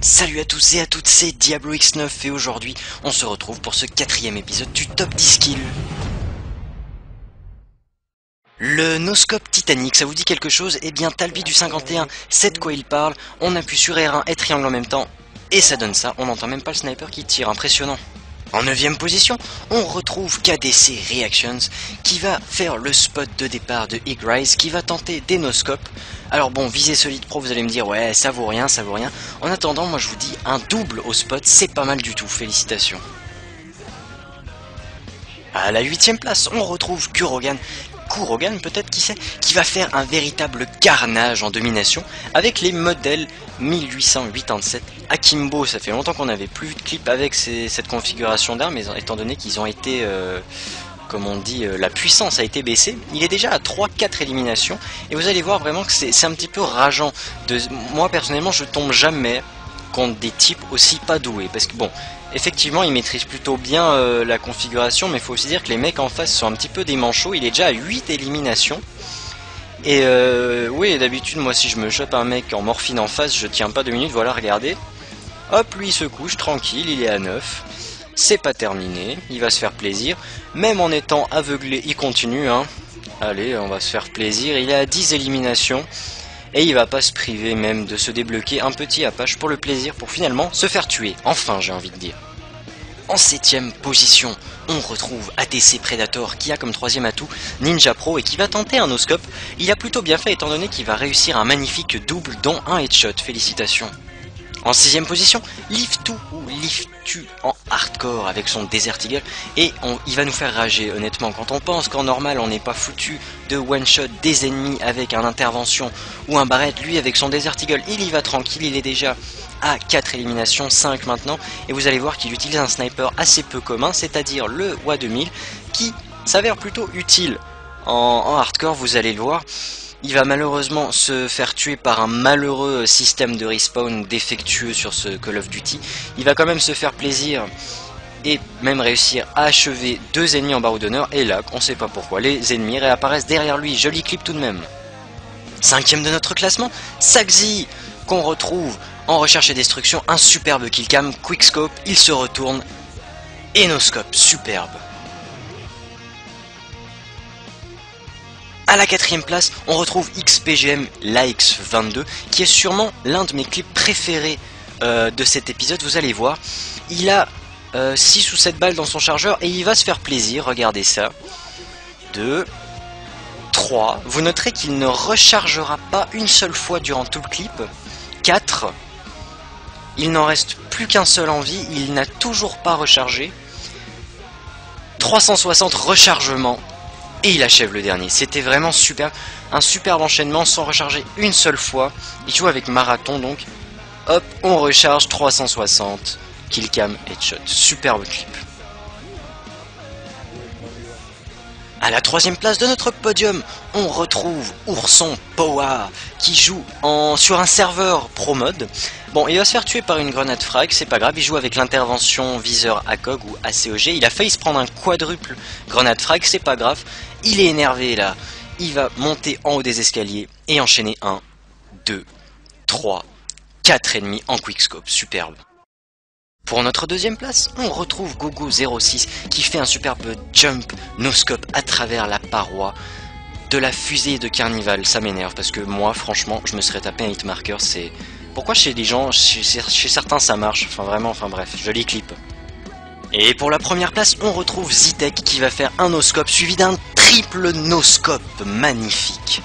Salut à tous et à toutes, c'est Diablo X9 et aujourd'hui on se retrouve pour ce 4e épisode du Top 10 Kills. Le noscope Titanic, ça vous dit quelque chose? Eh bien Talbi du 51 sait de quoi il parle, on appuie sur R1 et triangle en même temps et ça donne ça, on n'entend même pas le sniper qui tire, impressionnant. En 9e position, on retrouve KDC Reactions qui va faire le spot de départ de Igrise, qui va tenter des noscopes. Alors bon, visée solide pro, vous allez me dire ouais ça vaut rien, ça vaut rien. En attendant, moi je vous dis un double au spot, c'est pas mal du tout, félicitations. À la 8e place, on retrouve Kurogan peut-être, qui sait, qui va faire un véritable carnage en domination avec les modèles 1887 Akimbo. Ça fait longtemps qu'on n'avait plus de clips avec cette configuration d'armes, étant donné qu'ils ont été, comme on dit, la puissance a été baissée. Il est déjà à 3-4 éliminations, et vous allez voir vraiment que c'est un petit peu rageant. Moi personnellement, je tombe jamais contre des types aussi pas doués, parce que bon, effectivement ils maîtrisent plutôt bien la configuration, mais il faut aussi dire que les mecs en face sont un petit peu des manchots. Il est déjà à 8 éliminations, et oui, d'habitude moi si je me chope un mec en morphine en face, je tiens pas 2 minutes, voilà, regardez, hop, lui il se couche tranquille, il est à 9, c'est pas terminé, il va se faire plaisir, même en étant aveuglé il continue, hein. Allez, on va se faire plaisir, il est à 10 éliminations, et il va pas se priver même de se débloquer un petit Apache pour le plaisir, pour finalement se faire tuer, enfin j'ai envie de dire. En 7e position, on retrouve ATC Predator qui a comme 3e atout Ninja Pro et qui va tenter un noscope. Il a plutôt bien fait étant donné qu'il va réussir un magnifique double dont un headshot, félicitations. En 6e position, Live2 ou Live2 en hardcore avec son Desert Eagle, et il va nous faire rager honnêtement. Quand on pense qu'en normal on n'est pas foutu de one shot des ennemis avec un intervention ou un barrette, lui avec son Desert Eagle il y va tranquille, il est déjà à 4 éliminations, 5 maintenant, et vous allez voir qu'il utilise un sniper assez peu commun, c'est-à-dire le WA2000 qui s'avère plutôt utile en hardcore, vous allez le voir. Il va malheureusement se faire tuer par un malheureux système de respawn défectueux sur ce Call of Duty. Il va quand même se faire plaisir et même réussir à achever 2 ennemis en barreau d'honneur. Et là, on sait pas pourquoi, les ennemis réapparaissent derrière lui. Joli clip tout de même. 5e de notre classement, Saxi, qu'on retrouve en recherche et destruction. Un superbe killcam, quickscope, il se retourne et noscope, superbe. À la 4e place, on retrouve XPGM LAX22, qui est sûrement l'un de mes clips préférés de cet épisode, vous allez voir. Il a 6 ou 7 balles dans son chargeur et il va se faire plaisir, regardez ça. 2, 3, vous noterez qu'il ne rechargera pas une seule fois durant tout le clip. 4, il n'en reste plus qu'un seul en vie, il n'a toujours pas rechargé. 360 rechargements. Et il achève le dernier. C'était vraiment super, un superbe enchaînement sans recharger une seule fois. Il joue avec marathon donc. Hop, on recharge 360. Killcam, headshot. Superbe clip. À la 3e place de notre podium, on retrouve Ourson Powa qui joue sur un serveur pro mode. Bon, il va se faire tuer par une grenade frag, c'est pas grave, il joue avec l'intervention viseur ACOG ou ACOG. Il a failli se prendre un quadruple grenade frag, c'est pas grave. Il est énervé là, il va monter en haut des escaliers et enchaîner 1, 2, 3, 4 ennemis en quickscope, superbe. Pour notre 2e place, on retrouve Gogo06 qui fait un superbe jump noscope à travers la paroi de la fusée de Carnival. Ça m'énerve parce que moi franchement je me serais tapé un hitmarker, c'est... Pourquoi chez les gens, chez certains ça marche, enfin vraiment, enfin bref, joli clip. Et pour la 1re place, on retrouve Zitek qui va faire un noscope suivi d'un triple noscope magnifique.